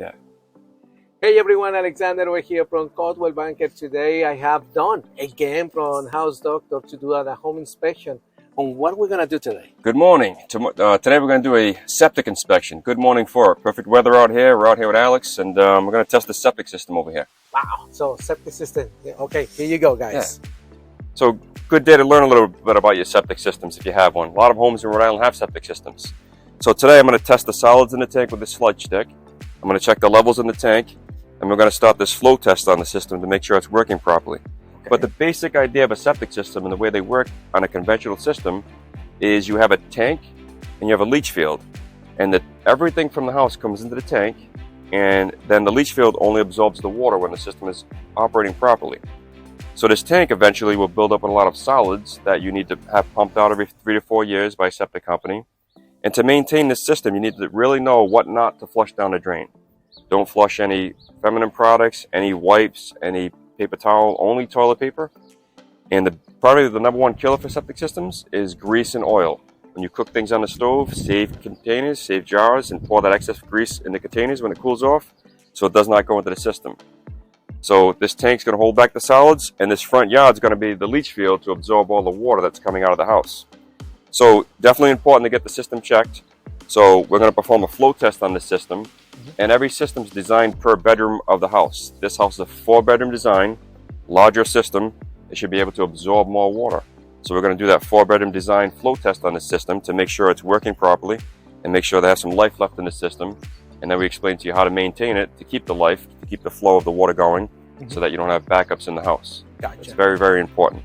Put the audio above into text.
that. Hey everyone, Alexander over here from Coldwell Banker. Today I have Don again from House Doctor to do a home inspection on what we're going to do today. Good morning. Today we're going to do a septic inspection. Good morning for it. Perfect weather out here. We're out here with Alex, and we're going to test the septic system over here. Wow, so septic system. Yeah, okay, here you go, guys. Yeah. So good day to learn a little bit about your septic systems if you have one. A lot of homes in Rhode Island have septic systems. So today I'm going to test the solids in the tank with this sludge stick. I'm going to check the levels in the tank, and we're going to start this flow test on the system to make sure it's working properly. Okay. But the basic idea of a septic system and the way they work on a conventional system is you have a tank and you have a leach field, and everything from the house comes into the tank, and then the leach field only absorbs the water when the system is operating properly. So this tank eventually will build up with a lot of solids that you need to have pumped out every 3 to 4 years by a septic company. And to maintain this system, you need to really know what not to flush down the drain. Don't flush any feminine products, any wipes, any paper towel, only toilet paper. And probably the number one killer for septic systems is grease and oil. When you cook things on the stove, save containers, save jars, and pour that excess grease in the containers when it cools off so it does not go into the system. So this tank's going to hold back the solids, and this front yard is going to be the leach field to absorb all the water that's coming out of the house. So definitely important to get the system checked. So we're going to perform a flow test on this system, and every system's designed per bedroom of the house. This house is a 4-bedroom design, larger system. It should be able to absorb more water. So we're going to do that 4-bedroom design flow test on the system to make sure it's working properly and make sure they have some life left in the system. And then we explain to you how to maintain it to keep the life, to keep the flow of the water going, so that you don't have backups in the house. Gotcha. It's very, very important.